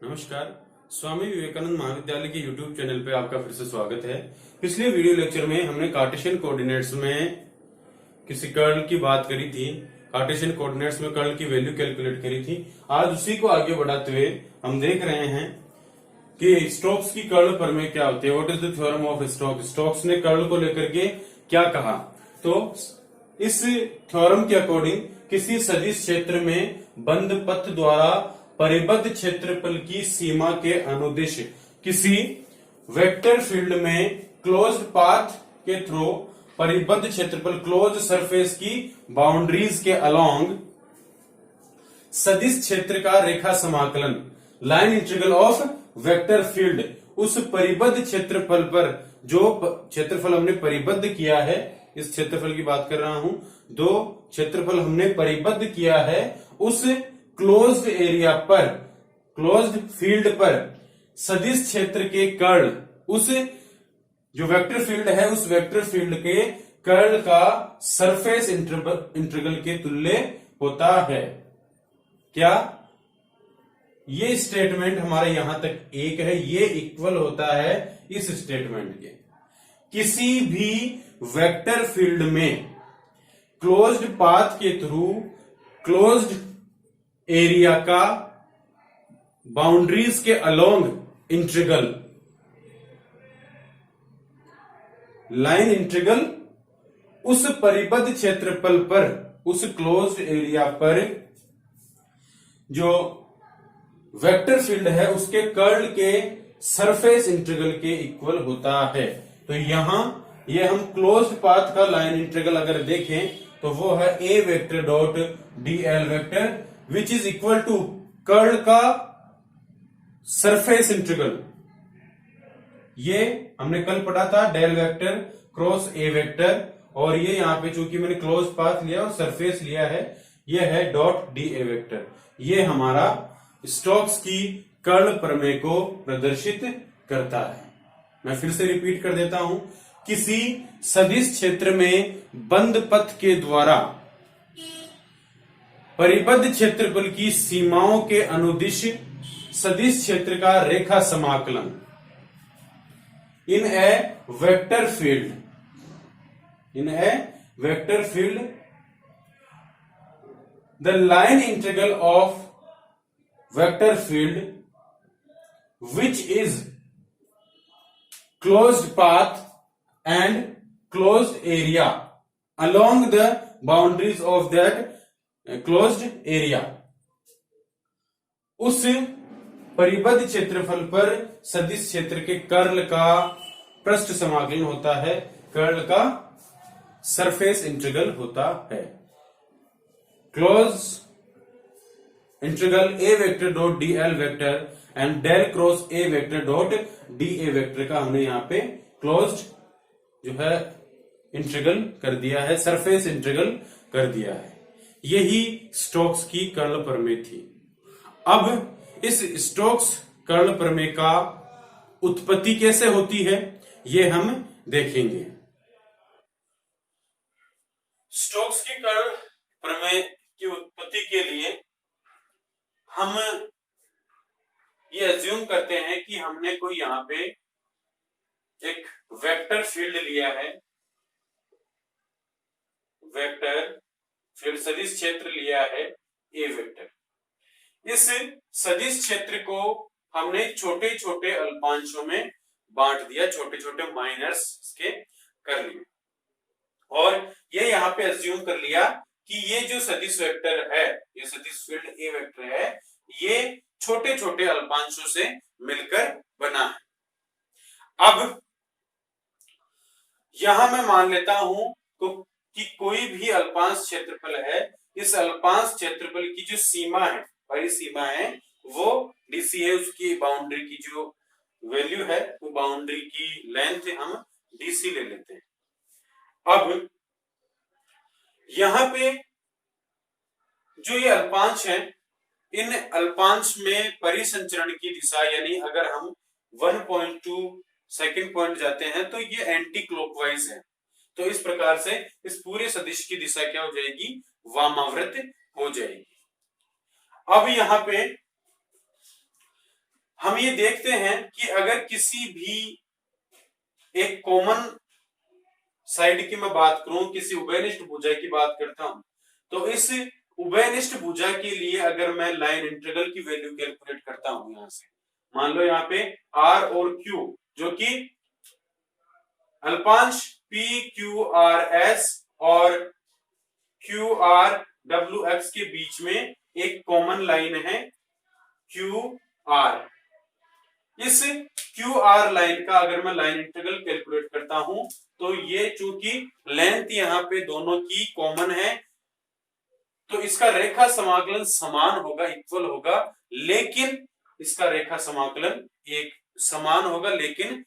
नमस्कार। स्वामी विवेकानंद महाविद्यालय के YouTube चैनल पे आपका फिर से स्वागत है। पिछले वीडियो लेक्चर में हमने कार्टेशियन कोऑर्डिनेट्स में किसी कर्ल की बात करी थी। कार्टेशियन कोऑर्डिनेट्स में कर्ल की वैल्यू कैलकुलेट करी थी। आज उसी को आगे बढ़ाते हुए हम देख रहे हैं कि स्टोक्स की कर्ल प्रमेय क्या होती है। What is the theorem of Stokes. Stokes ने कर्ल को लेकर के क्या कहा। तो इस थ्योरम के अकॉर्डिंग किसी सदिश क्षेत्र में बंद पथ द्वारा परिबद्ध क्षेत्रफल की सीमा के अनुदिश किसी वेक्टर फील्ड में क्लोज्ड पाथ के थ्रू परिबद्ध क्षेत्रफल क्लोज सरफेस की बाउंड्रीज के अलोंग सदिश क्षेत्र का रेखा समाकलन line integral of vector field उस परिबद्ध क्षेत्रफल पर जो क्षेत्रफल हमने परिबद्ध किया है, इस क्षेत्रफल की बात कर रहा हूं, दो क्षेत्रफल हमने परिबद्ध किया है उस क्लोज्ड एरिया पर, क्लोज्ड फील्ड पर सदिश क्षेत्र के कर्ल, उस जो वेक्टर फील्ड है उस वेक्टर फील्ड के कर्ल का सरफेस इंटीग्रल के तुल्य होता है। क्या ये स्टेटमेंट हमारा यहां तक एक है, ये इक्वल होता है इस स्टेटमेंट के। किसी भी वेक्टर फील्ड में क्लोज्ड पाथ के थ्रू क्लोज्ड एरिया का बाउंड्रीज के अलोंग इंटीग्रल लाइन इंटीग्रल उस परिबद्ध क्षेत्रफल पर, उस क्लोज्ड एरिया पर जो वेक्टर फील्ड है उसके कर्ल के सरफेस इंटीग्रल के इक्वल होता है। तो यहां ये हम क्लोज्ड पाथ का लाइन इंटीग्रल अगर देखें तो वो है A vector dot d l vector which is equal to curl का सरफेस इंटीग्रल। ये हमने कल पढ़ा था del vector cross A vector, और ये यहां पे चूंकि मैंने क्लोज पाथ लिया और सरफेस लिया है, ये है डॉट डी ए वेक्टर। ये हमारा स्टोक्स की कर्ल प्रमेय को प्रदर्शित करता है। मैं फिर से रिपीट कर देता हूं, किसी सदिश क्षेत्र में बंद पथ के द्वारा परिबद्ध क्षेत्रफल की सीमाओं के अनुदिश सदिश क्षेत्र का रेखा समाकलन in a vector field, in a vector field the line integral of vector field which is closed path and closed area along the boundaries of that closed area, उस परिबद्ध क्षेत्रफल पर सदिश क्षेत्र के कर्ल का पृष्ठ समाकलन होता है, कर्ल का सरफेस इंटीग्रल होता है। Close integral A vector dot d l vector and del cross A vector dot d A vector का हमने यहां पे क्लोज्ड जो है इंटीग्रल कर दिया है, सरफेस इंटीग्रल कर दिया है। यही स्टोक्स की कर्ल प्रमेय थी। अब इस स्टोक्स कर्ल प्रमेय का उत्पत्ति कैसे होती है ये हम देखेंगे। स्टोक्स की कर्ल प्रमेय की उत्पत्ति के लिए हम ये अज्यूम करते हैं कि हमने कोई यहां पे एक वेक्टर फील्ड लिया है, वेक्टर फील्ड सदिश क्षेत्र लिया है ए वेक्टर। इस सदिश क्षेत्र को हमने छोटे छोटे अल्पांशों में बांट दिया, छोटे छोटे माइनर्स के कर लिए, और ये यहां पे अज्यूम कर लिया कि ये जो सदिश वेक्टर है, ये सदिश फील्ड ए वेक्टर है, ये छोटे छोटे अल्पांशों से मिलकर बना है। अब यहां मैं मान लेता हूं कि कोई भी अल्पांश क्षेत्रफल है, इस अल्पांश क्षेत्रफल की जो सीमा है, बड़ी सीमा है, वो डीसी है, उसकी बाउंड्री की जो वैल्यू है वो बाउंड्री की लेंथ हम डीसी ले लेते हैं। अब यहां पे जो ये अल्पांश है, इन अल्पांश में परिसंचरण की दिशा, यानी अगर हम 1.2 सेकंड पॉइंट जाते हैं तो ये एंटी क्लॉकवाइज है। तो इस प्रकार से इस पूरे सदिश की दिशा क्या हो जाएगी, वामावर्त हो जाएगी। अब यहां पे हम ये देखते हैं कि अगर किसी भी एक कॉमन साइड की मैं बात करूं, किसी उभयनिष्ठ भुजा की बात करता हूं, तो इस उभयनिष्ठ भुजा के लिए अगर मैं लाइन इंटीग्रल की वैल्यू कैलकुलेट करता हूं, यहां से मान लो यहाँ पे आर और क्यू जो कि अल्पांश पी क्यू आर एस और क्यू आर डब्ल्यू एक्स के बीच में एक कॉमन लाइन है क्यू आर। इस क्यू आर लाइन का अगर मैं लाइन इंटीग्रल कैलकुलेट करता हूं, तो ये चूंकि लेंथ यहां पे दोनों की कॉमन है, तो इसका रेखा समाकलन समान होगा, इक्वल होगा, लेकिन इसका रेखा समाकलन एक समान होगा लेकिन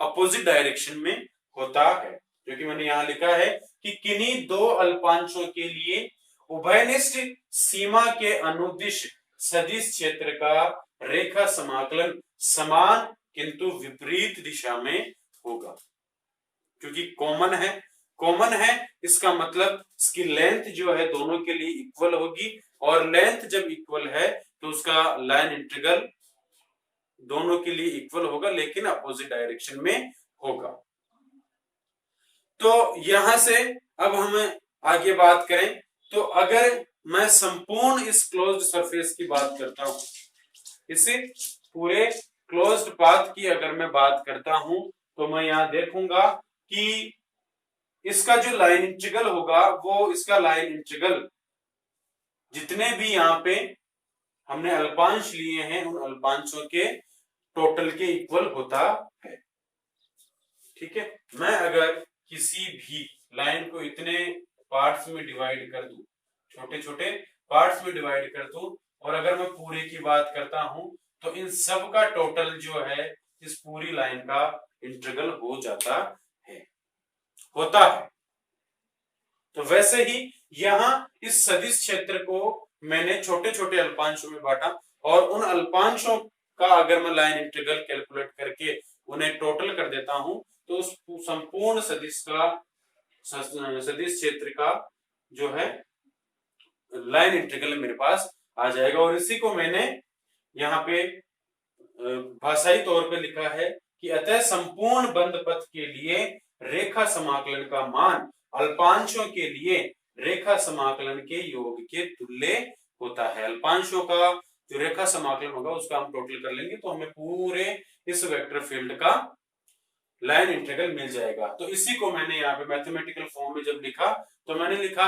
अपोजिट डायरेक्शन में होता है। क्योंकि मैंने यहां लिखा है कि किन्हीं दो अल्पांशों के लिए उभयनिष्ठ सीमा के अनुदिश सदिश क्षेत्र का रेखा समाकलन समान किंतु विपरीत दिशा में होगा। क्योंकि कॉमन है इसका मतलब इसकी लेंथ जो है दोनों के लिए इक्वल होगी, और लेंथ जब इक्वल है तो उसका लाइन इंटीग्रल दोनों के लिए इक्वल होगा लेकिन अपोजिट डायरेक्शन में होगा। तो यहां से अब हम आगे बात करें, तो अगर मैं संपूर्ण इस क्लोज्ड सरफेस की बात करता हूं, इसे पूरे क्लोज्ड पाथ की अगर मैं बात करता हूं, तो मैं यहां देखूंगा कि इसका जो लाइन इंटीग्रल होगा वो इसका लाइन इंटीग्रल जितने भी यहां पे हमने अल्पांश लिए हैं उन अल्पांशों के टोटल के इक्वल होता है। ठीक है, मैं अगर किसी भी लाइन को इतने पार्ट्स में डिवाइड कर दूं, छोटे छोटे पार्ट्स में डिवाइड कर दूं, और अगर मैं पूरे की बात करता हूं, तो इन सब का टोटल जो है इस पूरी लाइन का इंटीग्रल हो जाता है, होता है। तो वैसे ही यहां इस सदिश क्षेत्र को मैंने छोटे छोटे अल्पांशों में बांटा, और उन अल्पांशों का अगर मैं लाइन इंटीग्रल कैलकुलेट करके उन्हें टोटल कर देता हूं, तो उस संपूर्ण सदिश क्षेत्र का जो है लाइन इंटीग्रल मेरे पास आ जाएगा। और इसी को मैंने यहाँ पे भाषाई तौर पे लिखा है कि अतः संपूर्ण बंद पथ के लिए रेखा समाकलन का मान अल्पांशों के लिए रेखा समाकलन के योग के तुल्य होता है। अल्पांशों का जो रेखा समाकलन होगा उसका हम टोटल कर लेंगे तो हमें पूरे इस वेक्टर फील्ड का लाइन इंटीग्रल मिल जाएगा। तो इसी को मैंने यहाँ पे मैथमेटिकल फॉर्म में जब लिखा, तो मैंने लिखा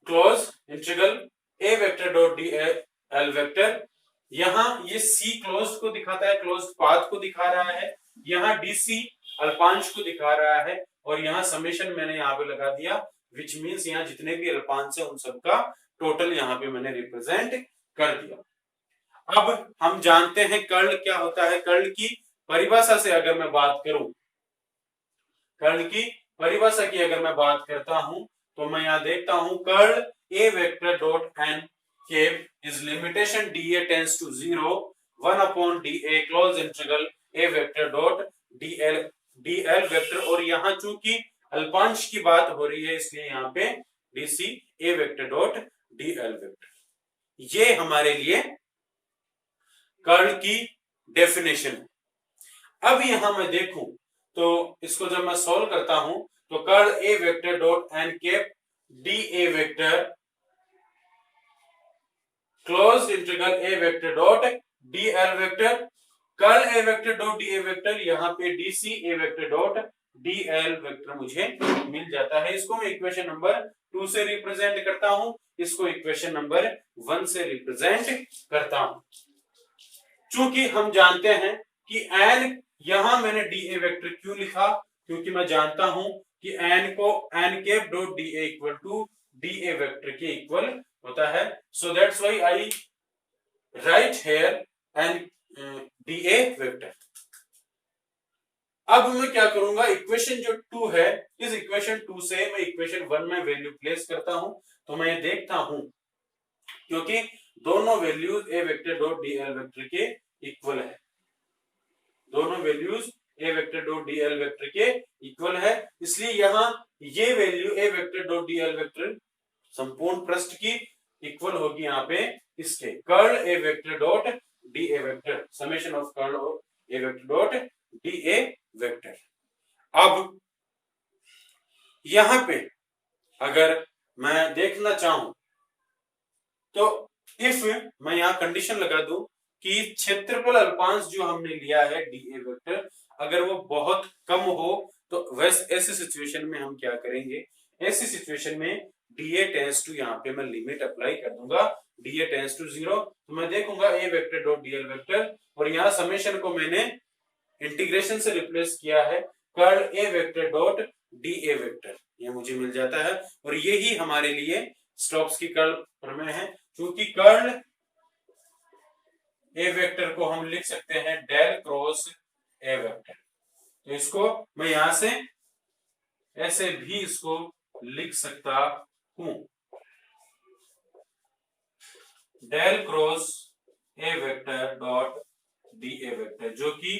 closed integral A vector dot d l vector. यहाँ ये सी क्लोज्ड को दिखाता है, क्लोज्ड पाथ को दिखा रहा है, यहाँ डीसी अल्पांश को दिखा रहा है, और यहाँ समेशन मैंने यहाँ पे लगा दिया, विच मीन्स यहाँ जितने भी अल्पांश है उन सबका टोटल यहाँ पे मैंने रिप्रेजेंट कर दिया। अब हम जानते हैं कर्ल क्या होता है। कर्ल की परिभाषा से अगर मैं बात करूं, कर्ल की परिभाषा की अगर मैं बात करता हूं, तो मैं यहां देखता हूं curl A vector dot n cap is limitation d A tends to 0 1 upon d A close integral A vector dot d l vector. और यहां चूंकि अल्पांश की बात हो रही है इसलिए यहाँ पे डीसी A vector dot d l vector, ये हमारे लिए कर्ल की डेफिनेशन है। अब यहां मैं देखूं तो इसको जब मैं सॉल्व करता हूं, तो curl A vector dot n cap d A vector closed integral A vector dot d l vector, curl A vector dot d A vector, यहाँ पे डीसी A vector dot d l vector मुझे मिल जाता है। इसको मैं इक्वेशन नंबर 2 से रिप्रेजेंट करता हूं, इसको इक्वेशन नंबर 1 से रिप्रेजेंट करता हूं। चूंकि हम जानते हैं कि एन, यहां मैंने डी ए वेक्टर क्यों लिखा, क्योंकि मैं जानता हूं कि एन को n cap dot d A equal to d A vector के इक्वल होता है। So that's why I write here n d A vector. अब मैं क्या करूंगा, इक्वेशन जो 2 है, इस इक्वेशन 2 से मैं इक्वेशन 1 में वैल्यू प्लेस करता हूं, तो मैं देखता हूं क्योंकि दोनों values A vector dot d l vector के इक्वल है, दोनों values A vector dot d l vector के इक्वल है, इसलिए यहां ये value A vector dot d l vector संपूर्ण पृष्ठ की इक्वल होगी यहाँ पे इसके curl A vector dot d A vector, summation of curl of A vector dot d A vector. अब यहां पे अगर मैं देखना चाहूं तो इफ मैं यहां कंडीशन लगा दूं कि क्षेत्रफल अल्पांश जो हमने लिया है डी ए वेक्टर अगर वो बहुत कम हो तो वैसे ऐसे सिचुएशन में हम क्या करेंगे, ऐसी सिचुएशन में डी ए टेंस टू यहाँ पे मैं लिमिट अप्लाई कर दूंगा, डी ए टेंस टू 0, तो मैं देखूंगा A vector dot d l vector और यहाँ समेशन को मैंने इंटीग्रेशन से रिप्लेस किया है curl A vector dot d A vector, ये मुझे मिल जाता है। और यही हमारे लिए स्टोक्स की कर्ल प्रमेय है, क्योंकि कर्ल ए वेक्टर को हम लिख सकते हैं डेल क्रॉस ए वेक्टर, तो इसको मैं यहां से ऐसे भी इसको लिख सकता हूं, del cross A vector dot d A vector, जो कि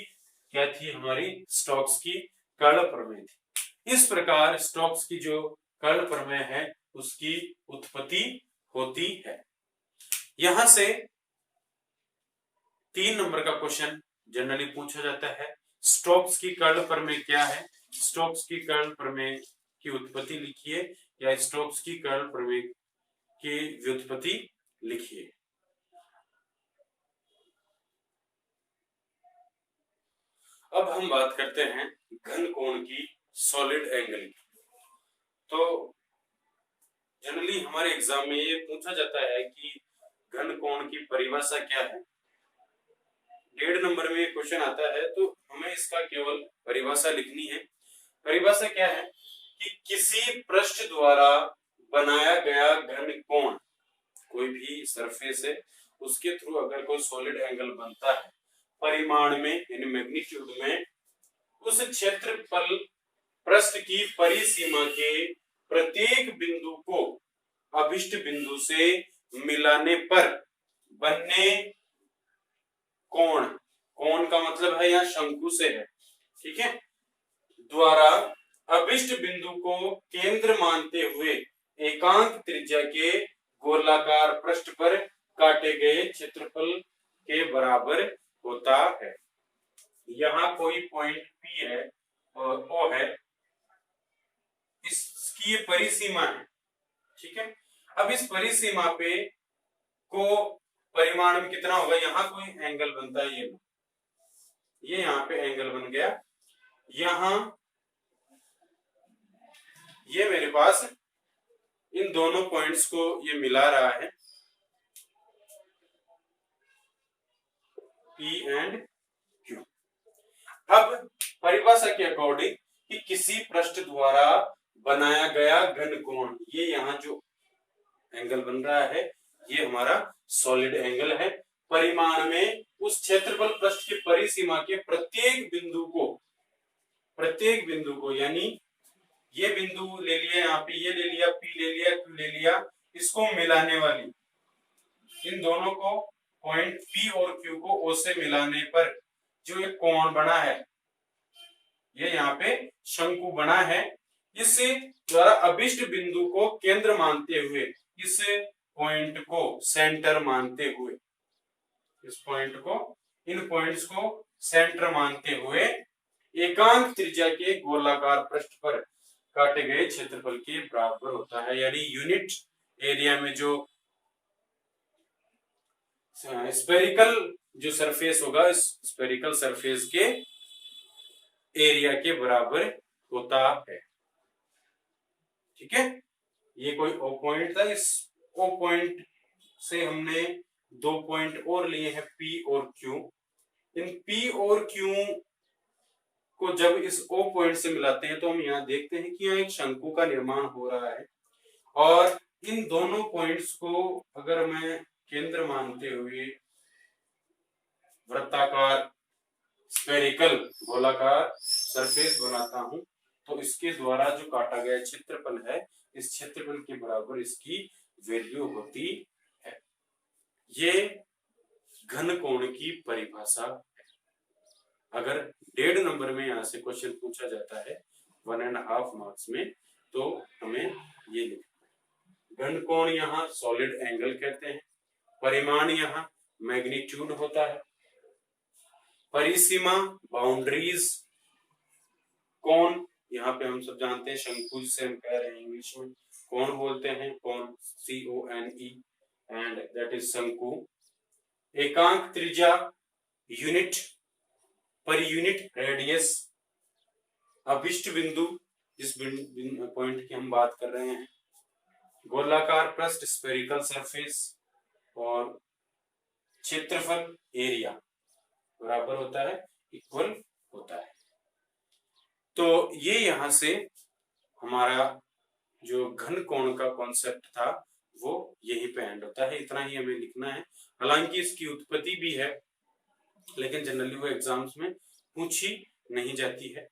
क्या थी हमारी स्टोक्स की कर्ल प्रमेय थी। इस प्रकार स्टोक्स की जो कर्ल प्रमेय है उसकी उत्पत्ति होती है। यहां से 3 नंबर का क्वेश्चन जनरली पूछा जाता है, स्टोक्स की कर्ल प्रमेय क्या है, स्टोक्स की कर्ल प्रमेय की उत्पत्ति लिखिए या स्टोक्स की कर्ल प्रमेय की व्युत्पत्ति लिखिए। अब हम बात करते हैं घन कोण की, सॉलिड एंगल की। तो जनरली हमारे एग्जाम में ये पूछा जाता है कि घन कोण की परिभाषा क्या है। 1.5 नंबर में क्वेश्चन आता है तो हमें इसका केवल परिभाषा लिखनी है। परिभाषा क्या है कि किसी पृष्ठ द्वारा बनाया गया घन कोण, कोई भी सरफेस है उसके थ्रू अगर कोई सॉलिड एंगल बनता है परिमाण में यानी मैग्नीट्यूड में, उस क्षेत्रफल पृष्ठ की परिसीमा के प्रत्येक बिंदु को अभिष्ट बिंदु से मिलाने पर बनने कोण, कोण का मतलब है यहाँ शंकु से है, ठीक है, द्वारा अभिष्ट बिंदु को केंद्र मानते हुए एकांक त्रिज्या के गोलाकार पृष्ठ पर काटे गए क्षेत्रफल के बराबर होता है। यहाँ कोई पॉइंट P है और O है, इसकी ये परिसीमा है, ठीक है। अब इस परिसीमा पे को परिमाण में कितना होगा, यहाँ कोई एंगल बनता है, ये यहाँ पे एंगल बन गया, यहाँ ये मेरे पास इन दोनों पॉइंट्स को ये मिला रहा है P एंड Q। अब परिभाषा के अकॉर्डिंग कि किसी पृष्ठ द्वारा बनाया गया घन कोण, ये यहाँ जो एंगल बन रहा है ये हमारा सॉलिड एंगल है। परिमाण में उस क्षेत्रफल पृष्ठ की परिसीमा के प्रत्येक बिंदु को यानी ये बिंदु ले लिया, यहाँ पे ये ले लिया, P ले लिया, Q ले लिया, इसको मिलाने वाली इन दोनों को पॉइंट P और Q को O से मिलाने पर जो एक कोण बना है, ये यहाँ पे शंकु बना है, इस द्वारा अभिष्ट बिंदु को केंद्र मानते हुए, इस पॉइंट को सेंटर मानते हुए, इस पॉइंट को, इन पॉइंट्स को सेंटर मानते हुए एकांक त्रिज्या के गोलाकार पृष्ठ पर काटे गए क्षेत्रफल के बराबर होता है। यानी यूनिट एरिया में जो स्फेरिकल जो सरफेस होगा, इस स्फेरिकल सरफेस के एरिया के बराबर होता है, ठीक है। ये कोई O पॉइंट था, इस O पॉइंट से हमने 2 पॉइंट और लिए हैं P और Q। इन P और Q को जब इस O पॉइंट से मिलाते हैं तो हम यहाँ देखते हैं कि यहाँ एक शंकु का निर्माण हो रहा है, और इन दोनों पॉइंट्स को अगर मैं केंद्र मानते हुए वृत्ताकार स्फेरिकल गोलाकार सरफेस बनाता हूं तो इसके द्वारा जो काटा गया क्षेत्रफल है, इस क्षेत्रफल के बराबर इसकी वैल्यू होती है। ये घन कोण की परिभाषा है। अगर 1.5 नंबर में यहां से क्वेश्चन पूछा जाता है 1.5 मार्क्स में, तो हमें ये लिखना है घन कोण यहाँ सॉलिड एंगल कहते हैं। परिमाण यहाँ मैग्नीट्यूड होता है। परिसीमा बाउंड्रीज, कोण यहाँ पे हम सब जानते हैं, शंकु जिसे हम कह रहे हैं इंग्लिश में कोण बोलते हैं, कोण CONE एंड दैट इज शंकु। एकांक त्रिज्या यूनिट, पर यूनिट रेडियस, अभिष्ट बिंदु जिस पॉइंट की हम बात कर रहे हैं, गोलाकार पृष्ठ स्फेरिकल सरफेस, और क्षेत्रफल एरिया बराबर होता है, इक्वल होता है। तो ये यहां से हमारा जो घन कोण का कॉन्सेप्ट था वो यहीं पे एंड होता है। इतना ही हमें लिखना है। हालांकि इसकी उत्पत्ति भी है, लेकिन जनरली वो एग्जाम्स में पूछी नहीं जाती है।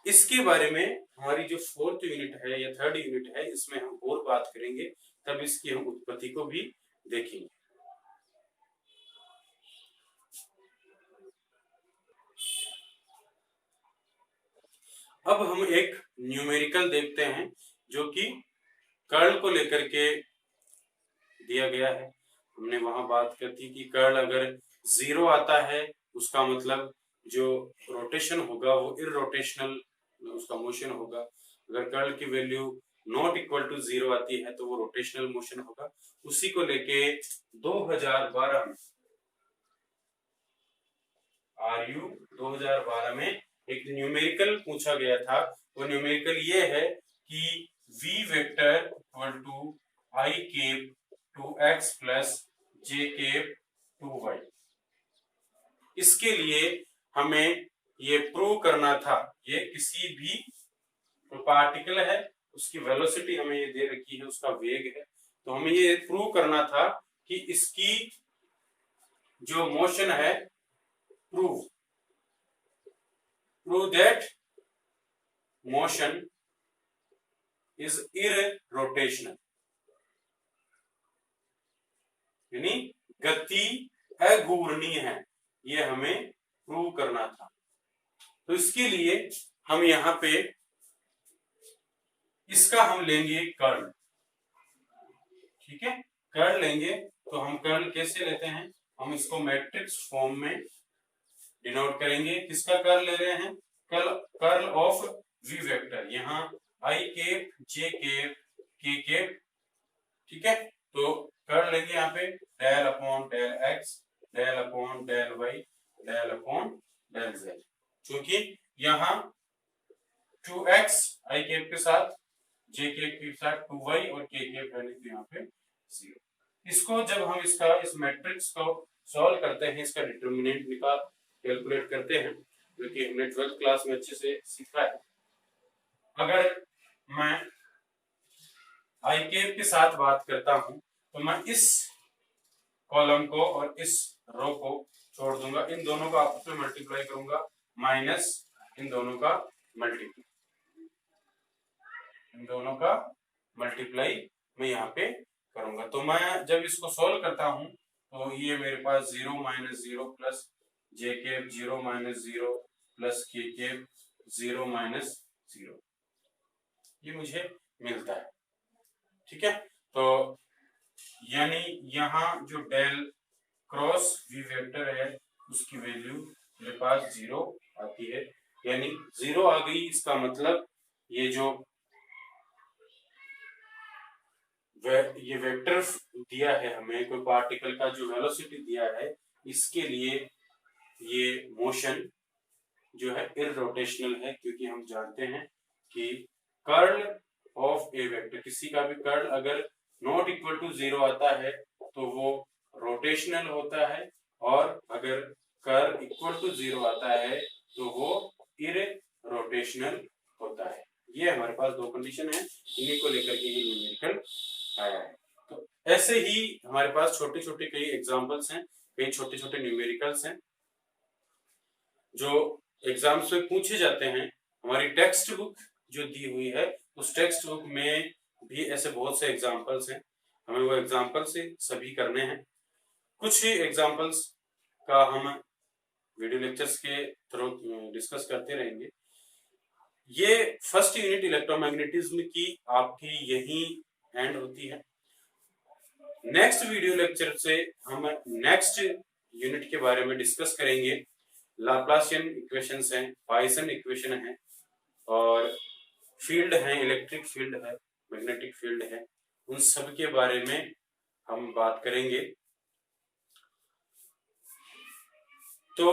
इसके बारे में हमारी जो 4th यूनिट है या 3rd यूनिट है, इसमें हम और बात करेंगे, तब इसकी हम उत्पत्ति को भी देखेंगे। अब हम एक न्यूमेरिकल देखते हैं जो कि कर्ल को लेकर के दिया गया है। हमने वहां बात की थी कि कर्ल अगर 0 आता है उसका मतलब जो रोटेशन होगा वो इररोटेशनल उसका मोशन होगा। अगर कर्ल की वैल्यू नॉट इक्वल टू 0 आती है तो वो रोटेशनल मोशन होगा। उसी को लेके 2012 में RU 2012 में एक न्यूमेरिकल पूछा गया था। वो न्यूमेरिकल ये है कि V vector equal to I cap 2x plus j cap 2y। इसके लिए हमें ये प्रूव करना था, ये किसी भी पार्टिकल है उसकी वेलोसिटी हमें ये दे रखी है, उसका वेग है, तो हमें ये प्रूव करना था कि इसकी जो मोशन है, प्रूव दैट मोशन इज इररोटेशनल, यानी गति अघूर्णीय है, ये हमें प्रूव करना था। तो इसके लिए हम यहां पे इसका हम लेंगे कर्ल, ठीक है, कर्ल लेंगे। तो हम कर्ल कैसे लेते हैं, हम इसको मैट्रिक्स फॉर्म में डिनोट करेंगे। किसका कर्ल ले रहे हैं, कर्ल ऑफ वी वेक्टर, यहाँ I cap j cap k cap, ठीक है। तो कर्ल लेंगे यहाँ पे del upon del x, del upon del y, del upon del z। क्योंकि यहाँ 2x I केप के साथ, j केप के साथ 2y और k केप रहने के यहाँ पे 0। इसको जब हम इसका इस मैट्रिक्स को सॉल्व करते हैं, इसका डिटर्मिनेंट निकाल कैलकुलेट करते हैं, जो कि हमने 12th क्लास में अच्छे से सीखा है। अगर मैं I केप के साथ बात करता हूं तो मैं इस कॉलम को और इस रो को छोड़ दूंगा, इन दोनों का आपस में मल्टीप्लाई करूंगा, माइनस इन दोनों का मल्टीप्लाई, इन दोनों का मल्टीप्लाई मैं यहाँ पे करूंगा। तो मैं जब इसको सॉल्व करता हूं तो ये मेरे पास 0 minus 0 plus j cap 0 minus 0 plus k cap 0 minus 0, ये मुझे मिलता है, ठीक है। तो यानी यहाँ जो डेल क्रॉस वी वेक्टर है उसकी वैल्यू मेरे पास 0 आती है, यानी 0 आ गई। इसका मतलब ये जो ये वेक्टर दिया है हमें, कोई पार्टिकल का जो वेलोसिटी दिया है, इसके लिए ये मोशन जो है इररोटेशनल है, क्योंकि हम जानते हैं कि कर्ल ऑफ ए वेक्टर, किसी का भी कर्ल अगर नॉट इक्वल टू 0 आता है तो वो रोटेशनल होता है, और अगर कर्ल इक्वल टू 0 आता है तो वो इररोटेशनल होता है। ये हमारे पास दो कंडीशन है, इन्हीं को लेकर के ये न्यूमेरिकल आया है। तो ऐसे ही हमारे पास छोटे छोटे कई एग्जांपल्स हैं, कई छोटे छोटे न्यूमेरिकल्स हैं जो एग्जाम्स में पूछे जाते हैं। हमारी टेक्स्ट बुक जो दी हुई है उस टेक्स्ट बुक में भी ऐसे बहुत से एग्जाम्पल्स हैं, हमें वो एग्जाम्पल से सभी करने हैं। कुछ ही एग्जाम्पल्स का हम वीडियो लेक्चर्स के थ्रू डिस्कस करते रहेंगे। ये फर्स्ट यूनिट इलेक्ट्रोमैग्नेटिज्म की आपकी यही एंड होती है। नेक्स्ट वीडियो लेक्चर से हम नेक्स्ट यूनिट के बारे में डिस्कस करेंगे। लाप्लासियन इक्वेशंस हैं, पॉइसन इक्वेशन है, और फील्ड है, इलेक्ट्रिक फील्ड है, मैग्नेटिक फील्ड है, उन सब के बारे में हम बात करेंगे। तो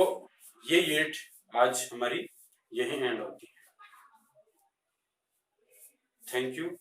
ये यूनिट आज हमारी यही एंड होती है। Thank you.